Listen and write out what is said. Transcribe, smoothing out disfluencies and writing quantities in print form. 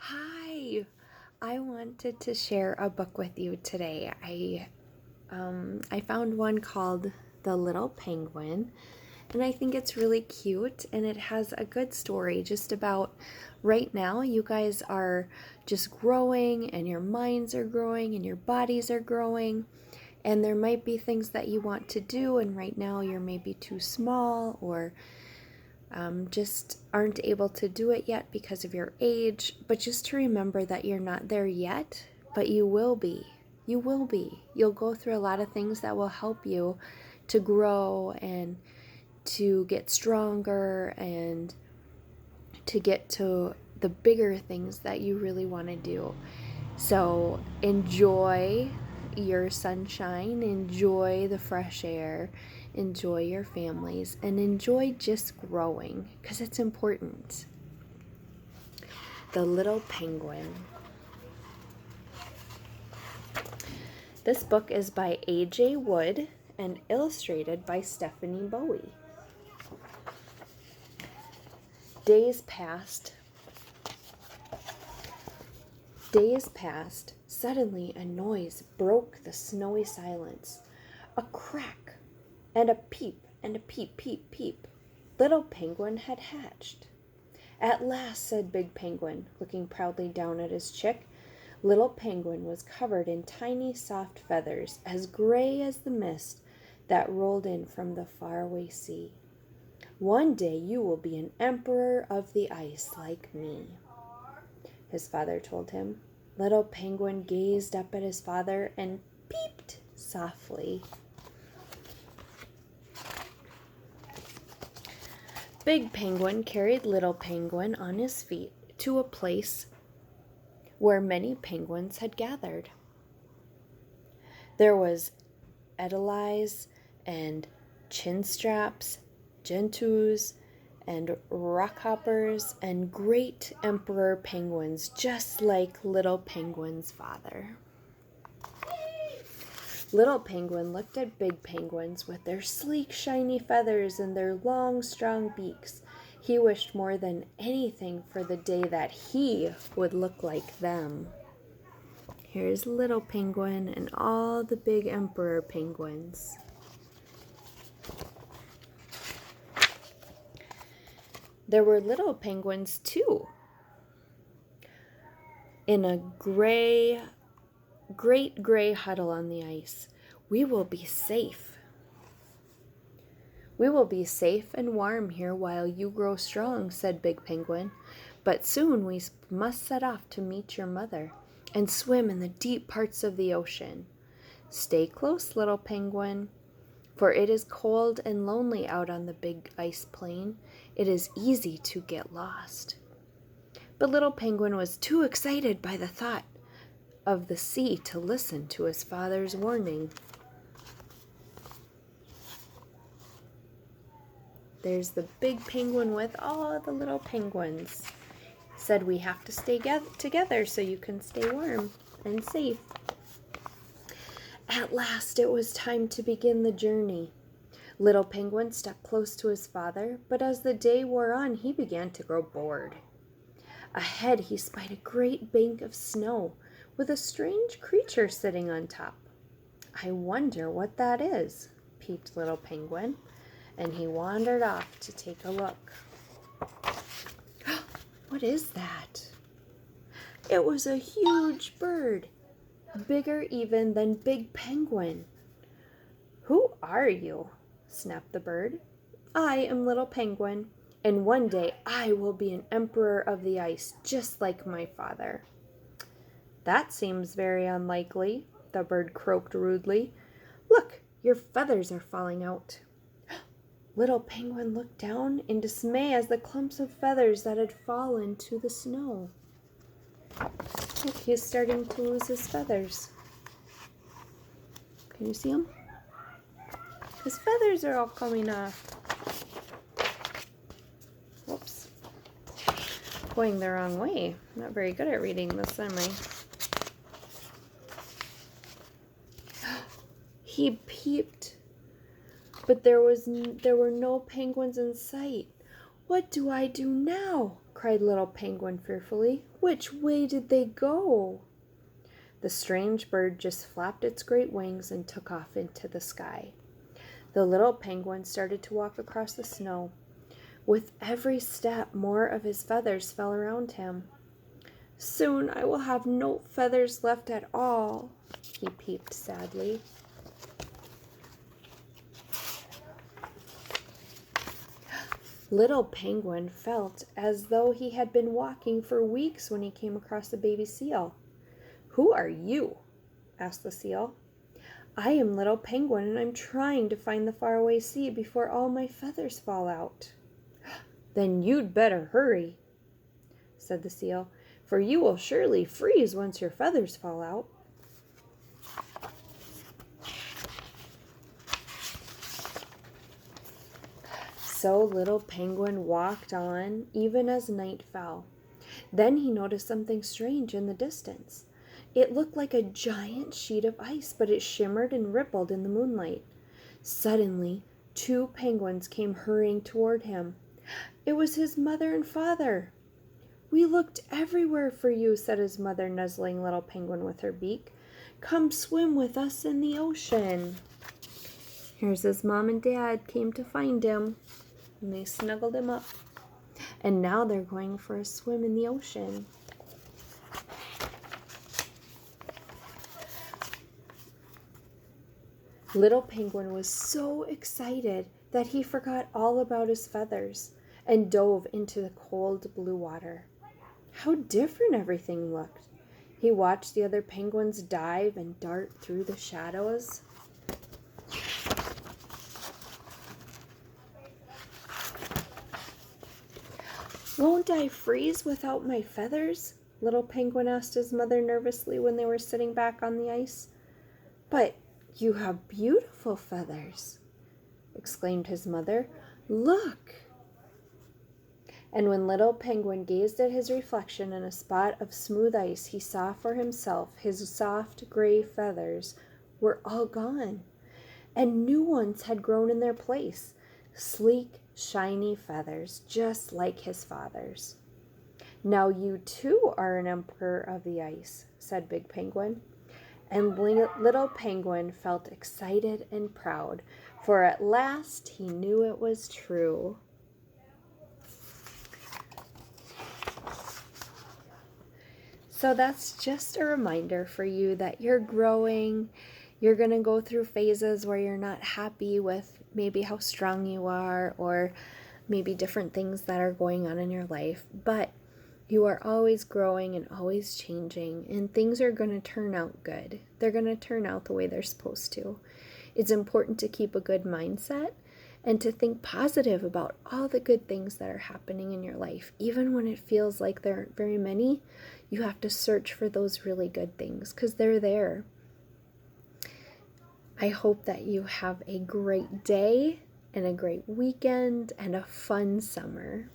Hi, I wanted to share a book with you today. I found one called The Little Penguin, and I think it's really cute and it has a good story just about right now you guys are just growing and your minds are growing and your bodies are growing, and there might be things that you want to do, and right now you're maybe too small or just aren't able to do it yet because of your age. But just to remember that you're not there yet, but you will be. You will be. You'll go through a lot of things that will help you to grow and to get stronger and to get to the bigger things that you really want to do. So enjoy your sunshine, enjoy the fresh air, enjoy your families, and enjoy just growing because it's important. The Little Penguin. This book is by A.J. Wood and illustrated by Stephanie Bowie. Days passed. Suddenly a noise broke the snowy silence. A crack, and a peep, and a peep, peep, peep. Little Penguin had hatched. At last, said Big Penguin, looking proudly down at his chick. Little Penguin was covered in tiny soft feathers, as gray as the mist that rolled in from the faraway sea. One day you will be an emperor of the ice like me, his father told him. Little Penguin gazed up at his father and peeped softly. Big Penguin carried Little Penguin on his feet to a place where many penguins had gathered. There was edelweiss and chinstraps, gentoos, and rockhoppers, and great emperor penguins, just like Little Penguin's father. Little Penguin looked at Big Penguins with their sleek, shiny feathers and their long, strong beaks. He wished more than anything for the day that he would look like them. Here's Little Penguin and all the big emperor penguins. There were little penguins too, in a great gray huddle on the ice. We will be safe. We will be safe and warm here while you grow strong, said Big Penguin. But soon we must set off to meet your mother and swim in the deep parts of the ocean. Stay close, Little Penguin, for it is cold and lonely out on the big ice plain. It is easy to get lost. But Little Penguin was too excited by the thought of the sea to listen to his father's warning. There's the big penguin with all the little penguins. Said we have to stay together so you can stay warm and safe. At last it was time to begin the journey. Little Penguin stuck close to his father, but as the day wore on, he began to grow bored. Ahead he spied a great bank of snow with a strange creature sitting on top. I wonder what that is, peeped Little Penguin, and he wandered off to take a look. What is that? It was a huge bird, bigger even than Big Penguin. Who are you? Snapped the bird. I am Little Penguin, and one day I will be an emperor of the ice, just like my father. That seems very unlikely, the bird croaked rudely. Look, your feathers are falling out. Little Penguin looked down in dismay as the clumps of feathers that had fallen to the snow. Look, he's starting to lose his feathers. Can you see him? His feathers are all coming off. Whoops. Going the wrong way. I'm not very good at reading this, am I? He peeped, but there were no penguins in sight. What do I do now? cried little Penguin fearfully. "Which way did they go?" The strange bird just flapped its great wings and took off into the sky. The little Penguin started to walk across the snow. With every step, more of his feathers fell around him. "Soon I will have no feathers left at all," he peeped sadly. Little Penguin felt as though he had been walking for weeks when he came across a baby seal. "Who are you?" asked the seal. "I am Little Penguin, and I'm trying to find the faraway sea before all my feathers fall out." "Then you'd better hurry," said the seal, "for you will surely freeze once your feathers fall out." So Little Penguin walked on, even as night fell. Then he noticed something strange in the distance. It looked like a giant sheet of ice, but it shimmered and rippled in the moonlight. Suddenly, two penguins came hurrying toward him. It was his mother and father. "We looked everywhere for you," said his mother, nuzzling Little Penguin with her beak. "Come swim with us in the ocean." Here's his mom and dad came to find him, and they snuggled him up. And now they're going for a swim in the ocean. Little Penguin was so excited that he forgot all about his feathers and dove into the cold blue water. How different everything looked. He watched the other penguins dive and dart through the shadows. "Won't I freeze without my feathers?" Little Penguin asked his mother nervously when they were sitting back on the ice. "But you have beautiful feathers," exclaimed his mother. "Look!" And when Little Penguin gazed at his reflection in a spot of smooth ice, he saw for himself his soft gray feathers were all gone, and new ones had grown in their place, sleek, shiny feathers, just like his father's. "Now you too are an emperor of the ice," said Big Penguin. And Little Penguin felt excited and proud, for at last he knew it was true. So that's just a reminder for you that you're growing. You're going to go through phases where you're not happy with maybe how strong you are, or maybe different things that are going on in your life. But you are always growing and always changing, and things are going to turn out good. They're going to turn out the way they're supposed to. It's important to keep a good mindset and to think positive about all the good things that are happening in your life. Even when it feels like there aren't very many, you have to search for those really good things because they're there. I hope that you have a great day and a great weekend and a fun summer.